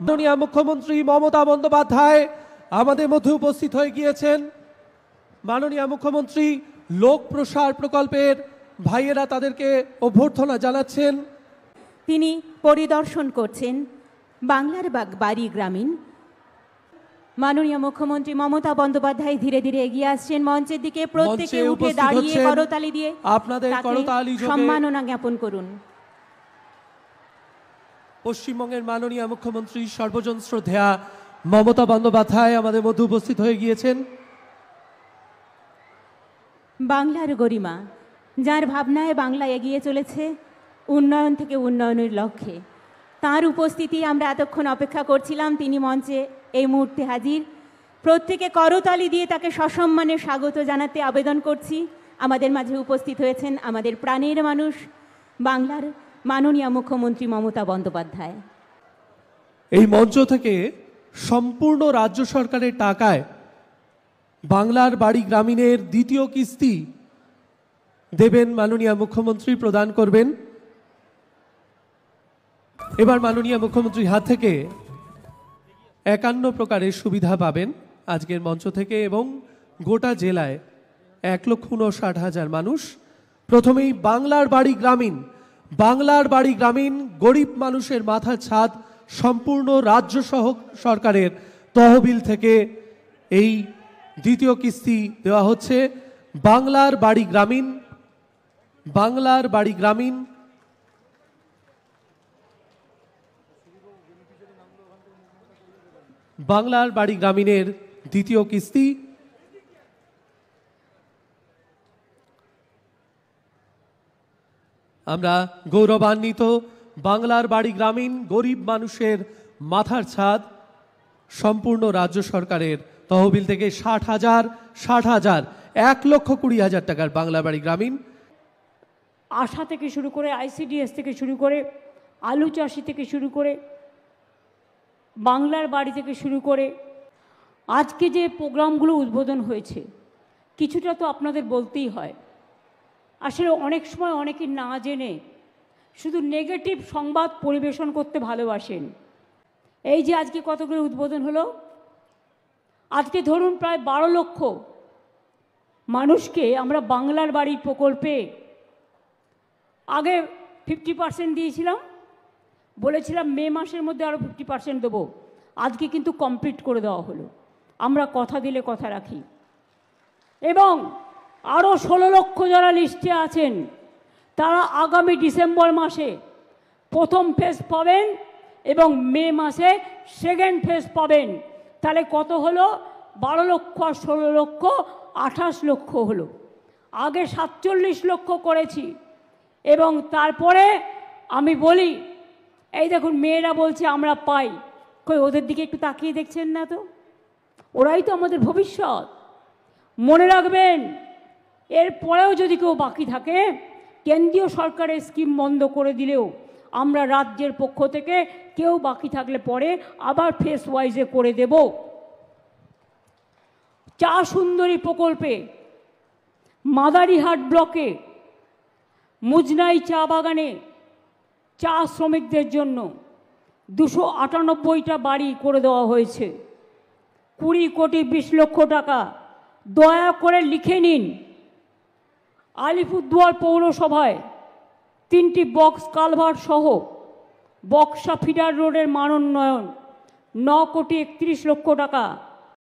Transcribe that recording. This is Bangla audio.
মাননীয় মুখ্যমন্ত্রী মমতা বন্দ্যোপাধ্যায় আমাদের মধ্যে উপস্থিত হয়ে গিয়েছেন। মাননীয় মুখ্যমন্ত্রী লোক প্রসার প্রকল্পের ভাইয়েরা তাদেরকে অভ্যর্থনা জানাচ্ছেন। তিনি পরিদর্শন করছেন বাংলার বাড়ি গ্রামীণ। মাননীয় মুখ্যমন্ত্রী মমতা বন্দ্যোপাধ্যায় ধীরে ধীরে এগিয়ে আসছেন মঞ্চের দিকে। প্রত্যেকে উঠে দাঁড়িয়ে করতালি দিয়ে আপনাদের করতালি যোগে সম্মাননা জ্ঞাপন করুন। পশ্চিমবঙ্গের মাননীয় মুখ্যমন্ত্রী সর্বজন শ্রদ্ধেয়া মমতা বন্দ্যোপাধ্যায় আমাদের মধ্যে উপস্থিত হয়ে গিয়েছেন। বাংলার গরিমা, যার ভাবনায় বাংলা এগিয়ে চলেছে উন্নয়ন থেকে উন্নয়নের লক্ষ্যে, তার উপস্থিতি আমরা এতক্ষণ অপেক্ষা করছিলাম। তিনি মঞ্চে এই মুহূর্তে হাজির। প্রত্যেকে করতালি দিয়ে তাকে সসম্মানে স্বাগত জানাতে আবেদন করছি। আমাদের মাঝে উপস্থিত হয়েছেন আমাদের প্রাণের মানুষ, বাংলার মাননীয় মুখ্যমন্ত্রী মমতা বন্দ্যোপাধ্যায়। এই মঞ্চ থেকে সম্পূর্ণ রাজ্য সরকারের টাকায় বাংলার বাড়ি গ্রামীণের দ্বিতীয় কিস্তি দেবেন মাননীয় মুখ্যমন্ত্রী, প্রদান করবেন। এবার মাননীয় মুখ্যমন্ত্রীর হাত থেকে 51 প্রকারের সুবিধা পাবেন আজকের মঞ্চ থেকে, এবং গোটা জেলায় 1,59,000 মানুষ। প্রথমেই বাংলার বাড়ি গ্রামীণ। বাংলার বাড়ি গ্রামীণ গরিব মানুষের মাথার ছাদ সম্পূর্ণ রাজ্য সরকারের তহবিল থেকে এই দ্বিতীয় কিস্তি দেওয়া হচ্ছে। বাংলার বাড়ি গ্রামীণ, বাংলার বাড়ি গ্রামীণ। বাংলার বাড়ি গ্রামীণের দ্বিতীয় কিস্তি। আমরা গৌরবান্বিত। বাংলার বাড়ি গ্রামীণ গরিব মানুষের মাথার ছাদ সম্পূর্ণ রাজ্য সরকারের তহবিল থেকে 60,000 1,20,000 টাকার বাংলা বাড়ি গ্রামীণ। আশা থেকে শুরু করে আইসিডিএস থেকে শুরু করে আলু চাষি থেকে শুরু করে বাংলার বাড়ি থেকে শুরু করে আজকে যে প্রোগ্রামগুলো উদ্বোধন হয়েছে, কিছুটা তো আপনাদের বলতেই হয়। আসলে অনেক সময় অনেকে না জেনে শুধু নেগেটিভ সংবাদ পরিবেশন করতে ভালোবাসেন। এই যে আজকে কতগুলো উদ্বোধন হলো, আজকে ধরুন প্রায় 12 লক্ষ মানুষকে আমরা বাংলার বাড়ি প্রকল্পে আগে 50% দিয়েছিলাম, বলেছিলাম মে মাসের মধ্যে আরও 50% দেবো। আজকে কিন্তু কমপ্লিট করে দেওয়া হলো। আমরা কথা দিলে কথা রাখি। এবং আরও 16 লক্ষ যারা লিস্টে আছেন তারা আগামী ডিসেম্বর মাসে প্রথম ফেজ পাবেন এবং মে মাসে সেকেন্ড ফেজ পাবেন। তাহলে কত হলো? 12 লক্ষ আর 16 লক্ষ 28 লক্ষ হলো। আগে 47 লক্ষ করেছি। এবং তারপরে আমি বলি, এই দেখুন মেয়েরা বলছে আমরা পাই, কই ওদের দিকে একটু তাকিয়ে দেখছেন না তো? ওরাই তো আমাদের ভবিষ্যৎ। মনে রাখবেন, এরপরেও যদি কেউ বাকি থাকে, কেন্দ্রীয় সরকারের স্কিম বন্ধ করে দিলেও আমরা রাজ্যের পক্ষ থেকে কেউ বাকি থাকলে পরে আবার ফেস ওয়াইজে করে দেব। চা সুন্দরী প্রকল্পে মাদারিহাট ব্লকে মুজনাই চা বাগানে চা শ্রমিকদের জন্য 298টা বাড়ি করে দেওয়া হয়েছে। 20 কোটি 20 লক্ষ টাকা। দয়া করে লিখে নিন। আলিপুরদুয়ার পৌরসভায় 3টি বক্স কালভার্ট সহ বক্সা ফিডার রোডের মান উন্নয়ন 9 কোটি 31 লক্ষ টাকা।